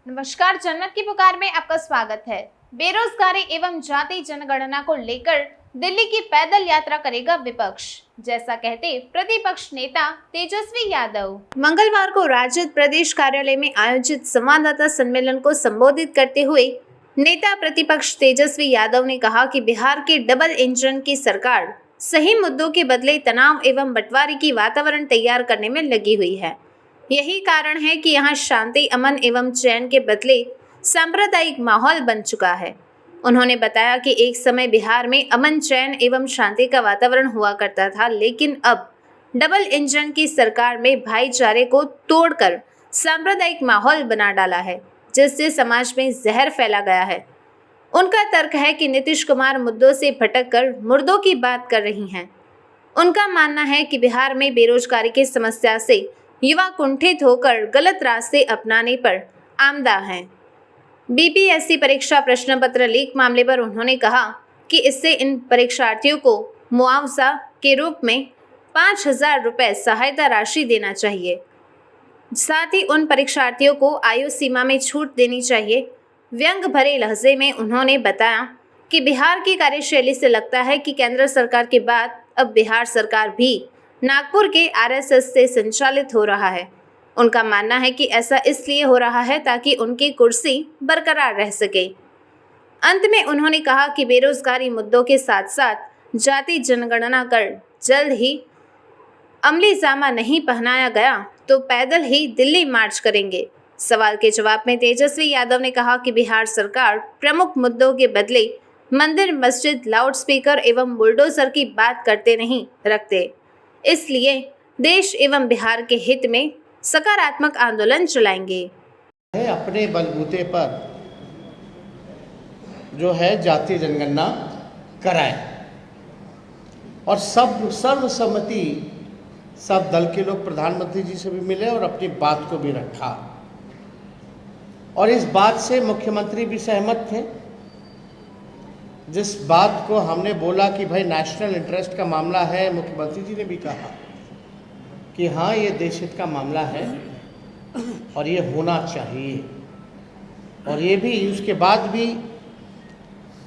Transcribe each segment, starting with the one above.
नमस्कार, जनमत की पुकार में आपका स्वागत है। बेरोजगारी एवं जाति जनगणना को लेकर दिल्ली की पैदल यात्रा करेगा विपक्ष, जैसा कहते प्रतिपक्ष नेता तेजस्वी यादव। मंगलवार को राजद प्रदेश कार्यालय में आयोजित संवाददाता सम्मेलन को संबोधित करते हुए नेता प्रतिपक्ष तेजस्वी यादव ने कहा कि बिहार के डबल इंजन की सरकार सही मुद्दों के बदले तनाव एवं बंटवारे की वातावरण तैयार करने में लगी हुई है। यही कारण है कि यहाँ शांति, अमन एवं चैन के बदले सांप्रदायिक माहौल बन चुका है। उन्होंने बताया कि एक समय बिहार में अमन, चैन एवं शांति का वातावरण हुआ करता था, लेकिन अब डबल इंजन की सरकार में भाईचारे को तोड़कर सांप्रदायिक माहौल बना डाला है, जिससे समाज में जहर फैला गया है। उनका तर्क है कि नीतीश कुमार मुद्दों से भटककर मुर्दों की बात कर रही हैं। उनका मानना है कि बिहार में बेरोजगारी की समस्या से युवा कुंठित होकर गलत रास्ते अपनाने पर आमदा हैं। बीपीएससी परीक्षा प्रश्न पत्र लीक मामले पर उन्होंने कहा कि इससे इन परीक्षार्थियों को मुआवजा के रूप में 5,000 रुपये सहायता राशि देना चाहिए। साथ ही उन परीक्षार्थियों को आयु सीमा में छूट देनी चाहिए। व्यंग भरे लहजे में उन्होंने बताया कि बिहार की कार्यशैली से लगता है कि केंद्र सरकार के बाद अब बिहार सरकार भी नागपुर के आरएसएस से संचालित हो रहा है। उनका मानना है कि ऐसा इसलिए हो रहा है ताकि उनकी कुर्सी बरकरार रह सके। अंत में उन्होंने कहा कि बेरोजगारी मुद्दों के साथ साथ जाति जनगणना कर जल्द ही अमली जामा नहीं पहनाया गया तो पैदल ही दिल्ली मार्च करेंगे। सवाल के जवाब में तेजस्वी यादव ने कहा कि बिहार सरकार प्रमुख मुद्दों के बदले मंदिर, मस्जिद, लाउडस्पीकर एवं बुलडोजर की बात करते नहीं रखते। इसलिए देश एवं बिहार के हित में सकारात्मक आंदोलन चलाएंगे। अपने बलबूते पर जो है जातीय जनगणना कराए और सर्वसम्मति सब दल के लोग प्रधानमंत्री जी से भी मिले और अपनी बात को भी रखा और इस बात से मुख्यमंत्री भी सहमत थे। जिस बात को हमने बोला कि भाई नेशनल इंटरेस्ट का मामला है, मुख्यमंत्री जी ने भी कहा कि हाँ ये देश हित का मामला है और ये होना चाहिए। और ये भी उसके बाद भी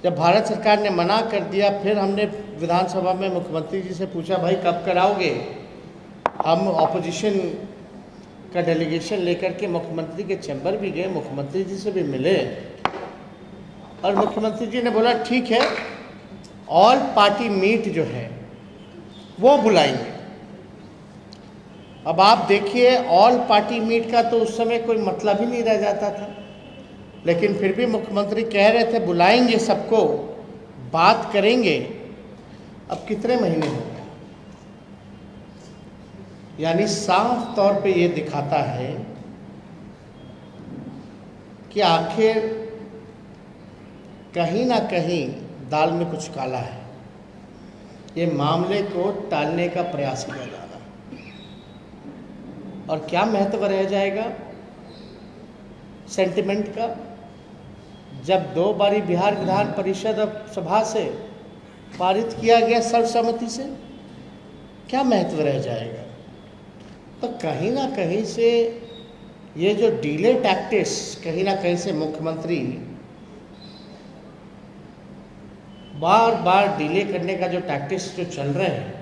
जब भारत सरकार ने मना कर दिया, फिर हमने विधानसभा में मुख्यमंत्री जी से पूछा भाई कब कराओगे। हम ऑपोजिशन का डेलीगेशन लेकर के मुख्यमंत्री के चैम्बर भी गए, मुख्यमंत्री जी से भी मिले और मुख्यमंत्री जी ने बोला ठीक है, ऑल पार्टी मीट जो है वो बुलाएंगे। अब आप देखिए ऑल पार्टी मीट का तो उस समय कोई मतलब ही नहीं रह जाता था, लेकिन फिर भी मुख्यमंत्री कह रहे थे बुलाएंगे सबको, बात करेंगे। अब कितने महीने हो गए, यानी साफ तौर पे ये दिखाता है कि आखिर कहीं ना कहीं दाल में कुछ काला है। ये मामले को टालने का प्रयास किया जा रहा है और क्या महत्व रह जाएगा सेंटिमेंट का, जब 2 बारी बिहार विधान परिषद और सभा से पारित किया गया सर्वसम्मति से, क्या महत्व रह जाएगा। तो कहीं ना कहीं से ये जो डिले टैक्टिक्स, कहीं ना कहीं से मुख्यमंत्री बार बार डिले करने का जो टैक्टिक्स जो चल रहे हैं,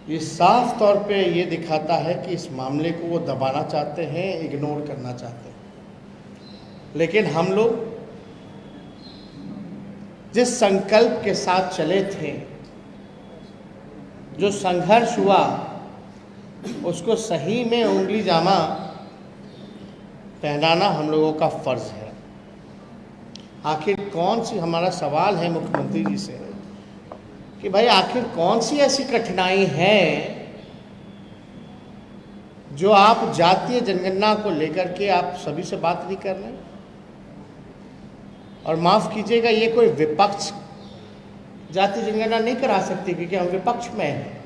ये साफ तौर पे ये दिखाता है कि इस मामले को वो दबाना चाहते हैं, इग्नोर करना चाहते हैं। लेकिन हम लोग जिस संकल्प के साथ चले थे, जो संघर्ष हुआ, उसको सही में उंगली जामा पहनाना हम लोगों का फर्ज है। आखिर कौन सी, हमारा सवाल है मुख्यमंत्री जी से कि भाई आखिर कौन सी ऐसी कठिनाई है जो आप जातीय जनगणना को लेकर के आप सभी से बात नहीं कर रहे। और माफ़ कीजिएगा, ये कोई विपक्ष जातीय जनगणना नहीं करा सकती क्योंकि हम विपक्ष में हैं।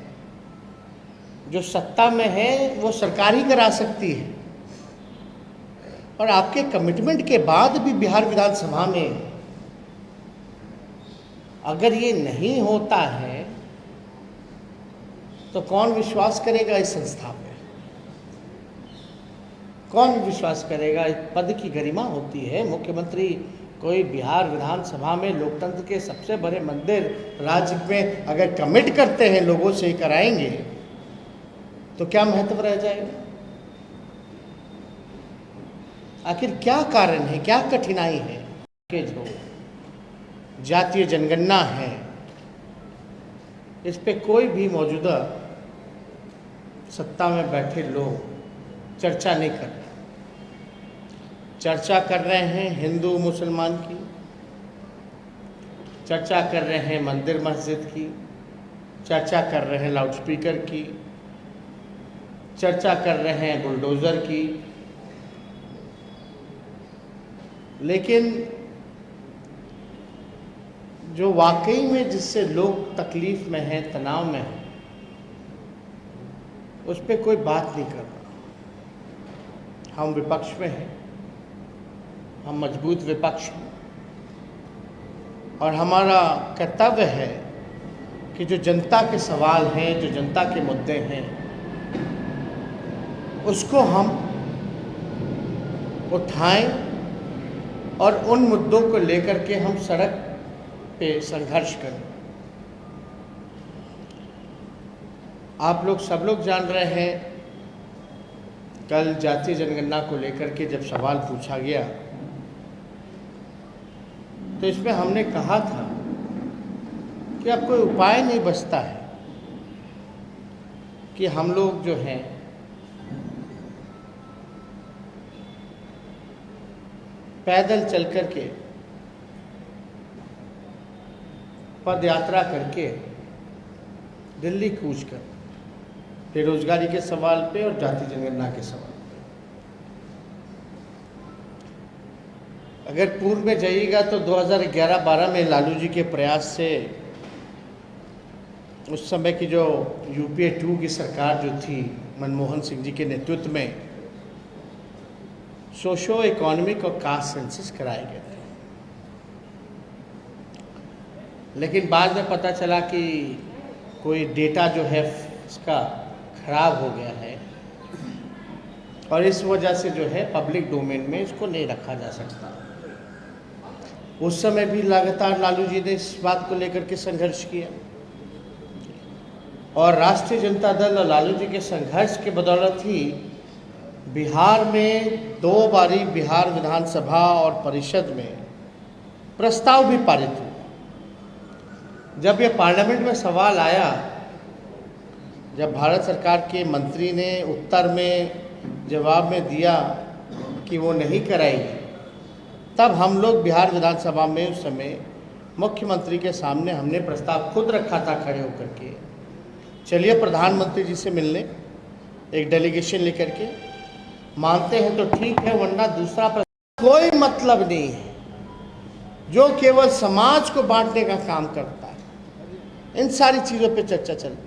जो सत्ता में है वो सरकार ही करा सकती है। और आपके कमिटमेंट के बाद भी बिहार विधानसभा में अगर ये नहीं होता है तो कौन विश्वास करेगा इस संस्था पे। कौन विश्वास करेगा? इस पद की गरिमा होती है। मुख्यमंत्री कोई बिहार विधानसभा में लोकतंत्र के सबसे बड़े मंदिर राज्य में अगर कमिट करते हैं लोगों से कराएंगे तो क्या महत्व रह जाएगा? आखिर क्या कारण है, क्या कठिनाई है कि जो जातीय जनगणना है इस पे कोई भी मौजूदा सत्ता में बैठे लोग चर्चा नहीं कर रहे। चर्चा कर रहे हैं हिंदू मुसलमान की, चर्चा कर रहे हैं मंदिर मस्जिद की, चर्चा कर रहे हैं लाउडस्पीकर की, चर्चा कर रहे हैं बुलडोज़र की। लेकिन जो वाकई में जिससे लोग तकलीफ में हैं, तनाव में हैं, उस पर कोई बात नहीं कर रहा। हम विपक्ष में हैं, हम मजबूत विपक्ष हैं और हमारा कर्तव्य है कि जो जनता के सवाल हैं, जो जनता के मुद्दे हैं, उसको हम उठाएं और उन मुद्दों को लेकर के हम सड़क पे संघर्ष करें। आप लोग सब लोग जान रहे हैं, कल जातीय जनगणना को लेकर के जब सवाल पूछा गया तो इसमें हमने कहा था कि अब कोई उपाय नहीं बचता है कि हम लोग जो हैं पैदल चल कर के पद यात्रा करके दिल्ली कूच कर बेरोजगारी के सवाल पे और जाति जनगणना के सवाल पे। अगर पूर्व में जाइएगा तो 2011-12 में लालू जी के प्रयास से उस समय की जो यूपीए 2 की सरकार जो थी मनमोहन सिंह जी के नेतृत्व में सोशो इकोनॉमिक और कास्ट सेंसस कराए गए थे। लेकिन बाद में पता चला कि कोई डेटा जो है इसका खराब हो गया है और इस वजह से जो है पब्लिक डोमेन में इसको नहीं रखा जा सकता। उस समय भी लगातार लालू जी ने इस बात को लेकर के संघर्ष किया और राष्ट्रीय जनता दल और लालू जी के संघर्ष के बदौलत ही बिहार में 2 बारी बिहार विधानसभा और परिषद में प्रस्ताव भी पारित हुआ। जब ये पार्लियामेंट में सवाल आया, जब भारत सरकार के मंत्री ने उत्तर में जवाब में दिया कि वो नहीं कराएगी, तब हम लोग बिहार विधानसभा में उस समय मुख्यमंत्री के सामने हमने प्रस्ताव खुद रखा था खड़े होकर के, चलिए प्रधानमंत्री जी से मिलने, एक डेलीगेशन लेकर के, मानते हैं तो ठीक है वरना दूसरा प्रस्ताव। कोई मतलब नहीं है, जो केवल समाज को बांटने का काम करता है। इन सारी चीज़ों पे चर्चा चल रही है।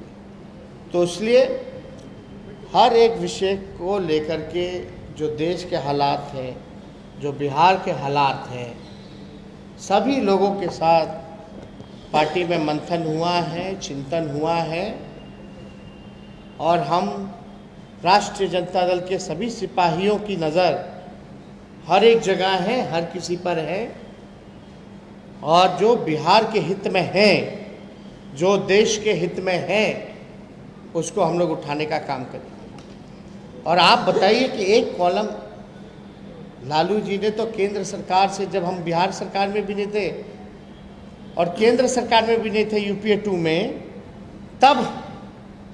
तो इसलिए हर एक विषय को लेकर के जो देश के हालात हैं, जो बिहार के हालात हैं, सभी लोगों के साथ पार्टी में मंथन हुआ है, चिंतन हुआ है और हम राष्ट्रीय जनता दल के सभी सिपाहियों की नज़र हर एक जगह है, हर किसी पर है और जो बिहार के हित में है, जो देश के हित में है, उसको हम लोग उठाने का काम करें। और आप बताइए कि एक कॉलम लालू जी ने तो केंद्र सरकार से, जब हम बिहार सरकार में भी नहीं थे और केंद्र सरकार में भी नहीं थे यूपीए 2 में, तब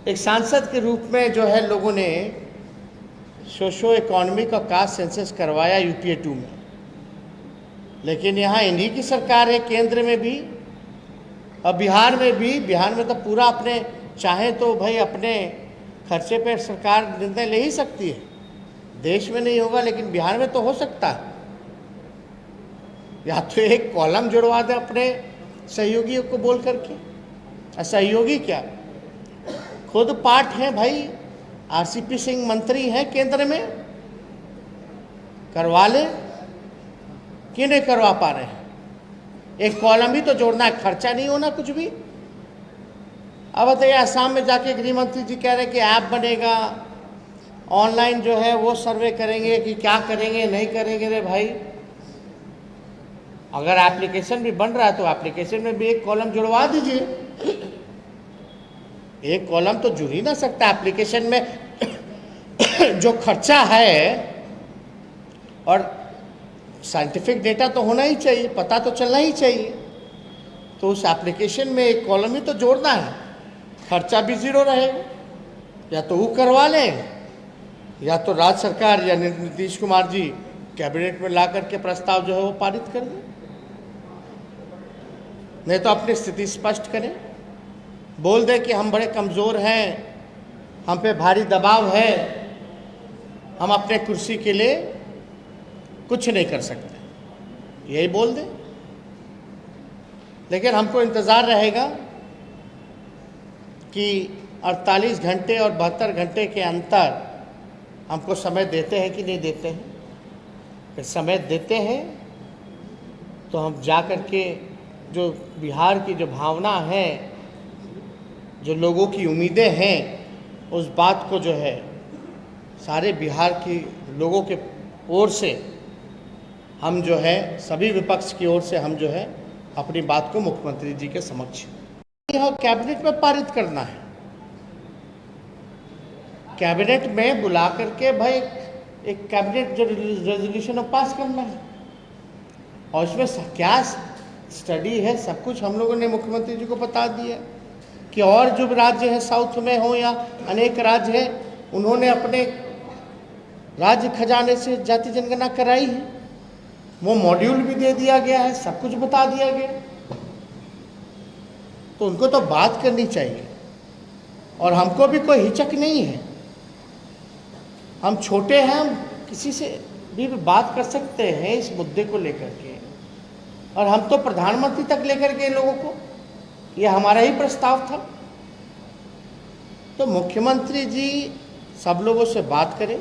एक सांसद के रूप में जो है लोगों ने सोशो इकोनॉमिक और कास्ट सेंसस करवाया यूपीए 2 में। लेकिन यहाँ इन्हीं की सरकार है केंद्र में भी और बिहार में भी। बिहार में तो पूरा अपने चाहे तो भाई अपने खर्चे पे सरकार निर्णय ले ही सकती है, देश में नहीं होगा लेकिन बिहार में तो हो सकता है। या तो एक कॉलम जुड़वा दे अपने सहयोगियों को बोल करके। सहयोगी क्या, खुद पार्ट हैं भाई, आरसीपी सिंह मंत्री हैं केंद्र में, करवा ले। क्यों नहीं करवा पा रहे हैं? एक कॉलम भी तो जोड़ना है, खर्चा नहीं होना कुछ भी। अब बताइए, असम में जाके गृह मंत्री जी कह रहे हैं कि ऐप बनेगा, ऑनलाइन जो है वो सर्वे करेंगे कि क्या करेंगे नहीं करेंगे। रे भाई, अगर एप्लीकेशन भी बन रहा है तो एप्लीकेशन में भी एक कॉलम जुड़वा दीजिए। एक कॉलम तो जुड़ ही ना सकता एप्लीकेशन में। जो खर्चा है, और साइंटिफिक डेटा तो होना ही चाहिए, पता तो चलना ही चाहिए, तो उस एप्लीकेशन में एक कॉलम ही तो जोड़ना है। खर्चा भी जीरो रहेगा। या तो वो करवा लें, या तो राज्य सरकार या नीतीश कुमार जी कैबिनेट में ला करके प्रस्ताव जो है वो पारित कर दें। नहीं तो अपनी स्थिति स्पष्ट करें, बोल दें कि हम बड़े कमज़ोर हैं, हम पे भारी दबाव है, हम अपने कुर्सी के लिए कुछ नहीं कर सकते, यही बोल दें। लेकिन हमको इंतज़ार रहेगा कि 48 घंटे और 72 घंटे के अंतर हमको समय देते हैं कि नहीं देते हैं। अगर समय देते हैं तो हम जा कर के जो बिहार की जो भावना है, जो लोगों की उम्मीदें हैं, उस बात को जो है सारे बिहार की लोगों के ओर से हम जो है, सभी विपक्ष की ओर से हम जो है अपनी बात को मुख्यमंत्री जी के समक्ष यह कैबिनेट में पारित करना है। कैबिनेट में बुला करके भाई एक कैबिनेट जो रेजोल्यूशन पास करना है, और इसमें क्या स्टडी है सब कुछ हम लोगों ने मुख्यमंत्री जी को बता दिया कि और जो राज्य है साउथ में हो या अनेक राज्य है, उन्होंने अपने राज्य खजाने से जाति जनगणना कराई है। वो मॉड्यूल भी दे दिया गया है, सब कुछ बता दिया गया, तो उनको तो बात करनी चाहिए। और हमको भी कोई हिचक नहीं है, हम छोटे हैं, हम किसी से भी बात कर सकते हैं इस मुद्दे को लेकर के। और हम तो प्रधानमंत्री तक लेकर के लोगों को, ये हमारा ही प्रस्ताव था। तो मुख्यमंत्री जी सब लोगों से बात करें,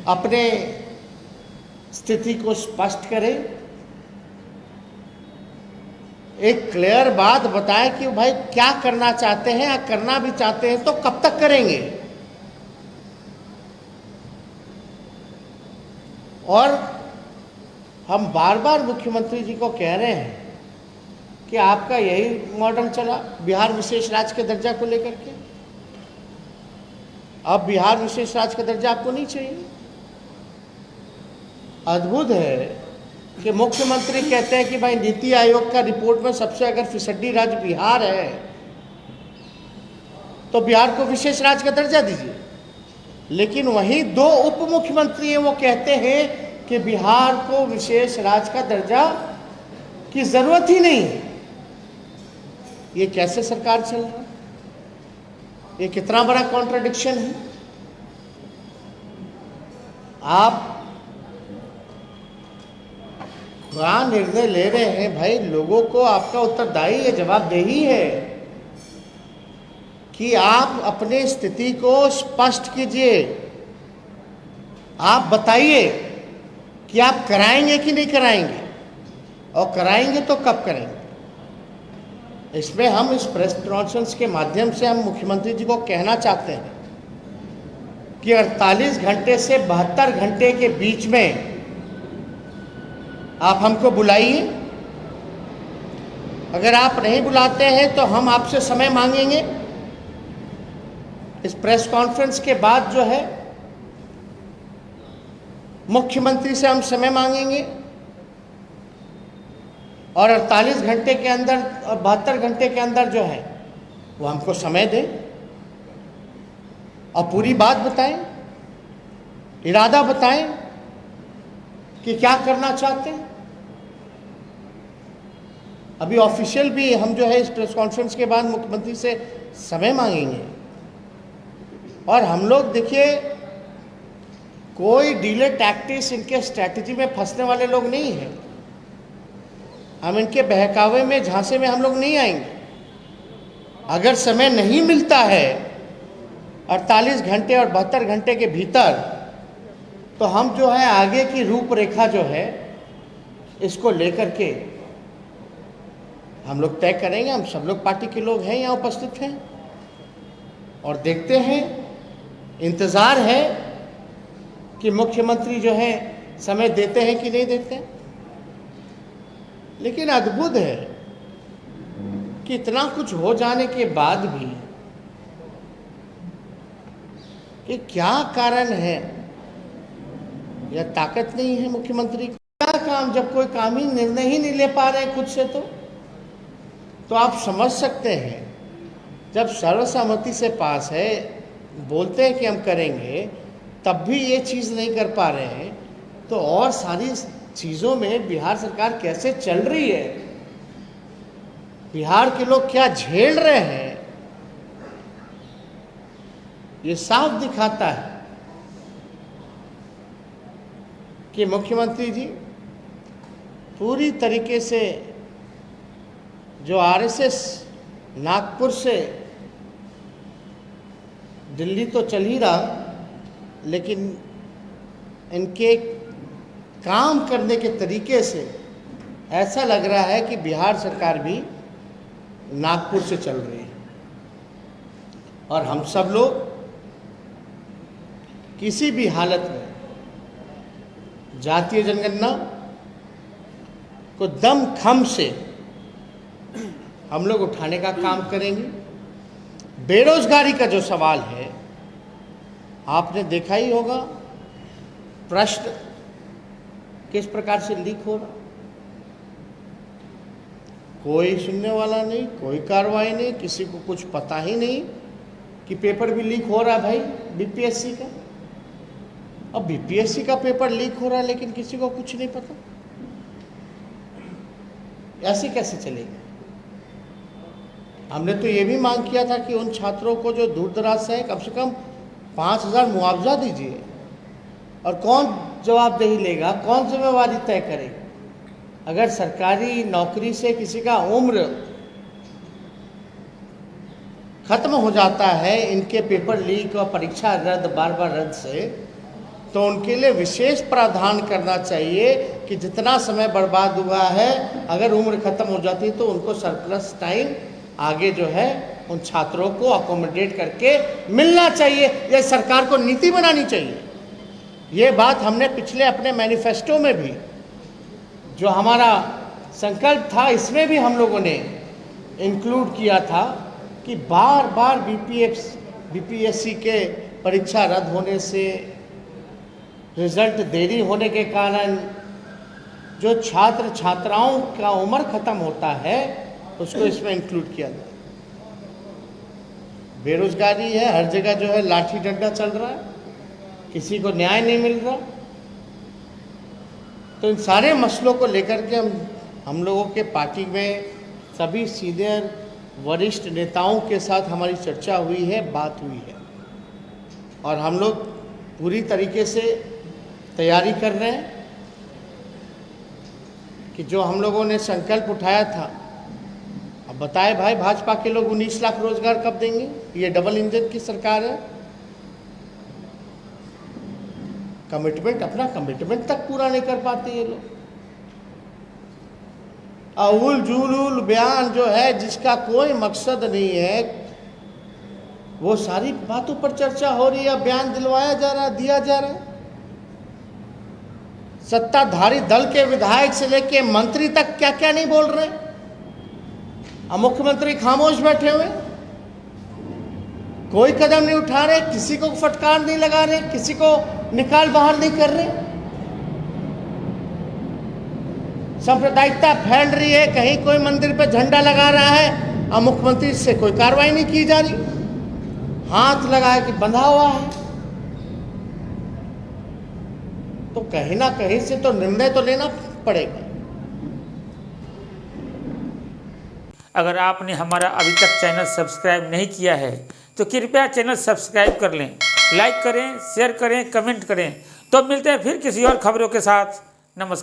अपने स्थिति को स्पष्ट करें, एक क्लियर बात बताएं कि भाई क्या करना चाहते हैं, या करना भी चाहते हैं तो कब तक करेंगे। और हम बार बार मुख्यमंत्री जी को कह रहे हैं कि आपका यही मॉडल चला बिहार विशेष राज्य के दर्जा को लेकर के। अब बिहार विशेष राज्य का दर्जा आपको नहीं चाहिए। अद्भुत है कि मुख्यमंत्री कहते हैं कि भाई नीति आयोग का रिपोर्ट में सबसे अगर फिसड्डी राज्य बिहार है तो बिहार को विशेष राज्य का दर्जा दीजिए। लेकिन वहीं दो उप मुख्यमंत्री हैं, वो कहते हैं कि बिहार को विशेष राज्य का दर्जा की जरूरत ही नहीं है। ये कैसे सरकार चल रहा है? ये कितना बड़ा कॉन्ट्रडिक्शन है। आप क्या निर्णय ले रहे हैं भाई? लोगों को आपका उत्तरदायी ये जवाबदेही है कि आप अपने स्थिति को स्पष्ट कीजिए। आप बताइए कि आप कराएंगे कि नहीं कराएंगे, और कराएंगे तो कब करेंगे। इसमें हम इस प्रेस कॉन्फ्रेंस के माध्यम से हम मुख्यमंत्री जी को कहना चाहते हैं कि 48 घंटे से 72 घंटे के बीच में आप हमको बुलाइए। अगर आप नहीं बुलाते हैं तो हम आपसे समय मांगेंगे। इस प्रेस कॉन्फ्रेंस के बाद जो है मुख्यमंत्री से हम समय मांगेंगे, और 48 घंटे के अंदर और 72 घंटे के अंदर जो है वो हमको समय दें और पूरी बात बताएं, इरादा बताएं कि क्या करना चाहते हैं। अभी ऑफिशियल भी हम जो है इस प्रेस कॉन्फ्रेंस के बाद मुख्यमंत्री से समय मांगेंगे। और हम लोग देखिए, कोई डीले टैक्टिक्स इनके स्ट्रैटेजी में फंसने वाले लोग नहीं हैं। हम इनके बहकावे में, झांसे में हम लोग नहीं आएंगे। अगर समय नहीं मिलता है 48 घंटे और 72 घंटे के भीतर, तो हम जो है आगे की रूपरेखा जो है इसको लेकर के हम लोग तय करेंगे। हम सब लोग पार्टी के लोग हैं, यहाँ उपस्थित हैं, और देखते हैं इंतज़ार है कि मुख्यमंत्री जो है समय देते हैं कि नहीं देते हैं। लेकिन अद्भुत है कि इतना कुछ हो जाने के बाद भी कि क्या कारण है, या ताकत नहीं है मुख्यमंत्री को, क्या काम, जब कोई काम ही निर्णय ही नहीं ले पा रहे खुद से, तो आप समझ सकते हैं जब सर्वसम्मति से पास है, बोलते हैं कि हम करेंगे, तब भी ये चीज़ नहीं कर पा रहे हैं, तो और सारी चीज़ों में बिहार सरकार कैसे चल रही है, बिहार के लोग क्या झेल रहे हैं, ये साफ दिखाता है कि मुख्यमंत्री जी पूरी तरीके से जो आरएसएस नागपुर से दिल्ली तो चल ही रहा, लेकिन इनके काम करने के तरीके से ऐसा लग रहा है कि बिहार सरकार भी नागपुर से चल रही है। और हम सब लोग किसी भी हालत में जातीय जनगणना को दमखम से हम लोग उठाने का काम करेंगे। बेरोजगारी का जो सवाल है, आपने देखा ही होगा प्रश्न किस प्रकार से लीक हो रहा, कोई सुनने वाला नहीं, कोई कार्रवाई नहीं, किसी को कुछ पता ही नहीं कि पेपर भी लीक हो रहा है भाई बीपीएससी का। अब बीपीएससी का पेपर लीक हो रहा है लेकिन किसी को कुछ नहीं पता, ऐसे कैसे चलेगा। हमने तो ये भी मांग किया था कि उन छात्रों को जो दूर दराज से है, कम से कम 5,000 मुआवजा दीजिए। और कौन जवाबदेही लेगा, कौन जिम्मेवारी तय करेगा। अगर सरकारी नौकरी से किसी का उम्र खत्म हो जाता है इनके पेपर लीक और परीक्षा रद्द, बार बार रद्द से, तो उनके लिए विशेष प्रावधान करना चाहिए कि जितना समय बर्बाद हुआ है, अगर उम्र खत्म हो जाती है तो उनको सरप्लस टाइम आगे जो है उन छात्रों को अकोमोडेट करके मिलना चाहिए। यह सरकार को नीति बनानी चाहिए। ये बात हमने पिछले अपने मैनिफेस्टो में भी, जो हमारा संकल्प था, इसमें भी हम लोगों ने इंक्लूड किया था कि बार बार बीपीएससी के परीक्षा रद्द होने से, रिजल्ट देरी होने के कारण जो छात्र छात्राओं का उम्र खत्म होता है उसको इसमें इंक्लूड किया जाए। बेरोजगारी है, हर जगह जो है लाठी डंडा चल रहा है, किसी को न्याय नहीं मिल रहा। तो इन सारे मसलों को लेकर के हम लोगों के पार्टी में सभी सीनियर वरिष्ठ नेताओं के साथ हमारी चर्चा हुई है, बात हुई है, और हम लोग पूरी तरीके से तैयारी कर रहे हैं कि जो हम लोगों ने संकल्प उठाया था। अब बताए भाई, भाजपा के लोग 19 लाख रोजगार कब देंगे? ये डबल इंजन की सरकार है। कमिटमेंट, अपना कमिटमेंट तक पूरा नहीं कर पाते ये लोग। अउल जुलूल बयान जो है, जिसका कोई मकसद नहीं है, वो सारी बातों पर चर्चा हो रही है, बयान दिलवाया जा रहा है, दिया जा रहा है। सत्ताधारी दल के विधायक से लेके मंत्री तक क्या क्या नहीं बोल रहे, अब मुख्यमंत्री खामोश बैठे हुए, कोई कदम नहीं उठा रहे, किसी को फटकार नहीं लगा रहे, किसी को निकाल बाहर नहीं कर रहे। सांप्रदायिकता फैल रही है, कहीं कोई मंदिर पे झंडा लगा रहा है, अब मुख्यमंत्री से कोई कार्रवाई नहीं की जा रही, हाथ लगा के बंधा हुआ है। तो कहीं ना कहीं से तो निर्णय तो लेना पड़ेगा। अगर आपने हमारा अभी तक चैनल सब्सक्राइब नहीं किया है तो कृपया चैनल सब्सक्राइब कर लें, लाइक करें, शेयर करें, कमेंट करें। तो मिलते हैं फिर किसी और खबरों के साथ। नमस्कार।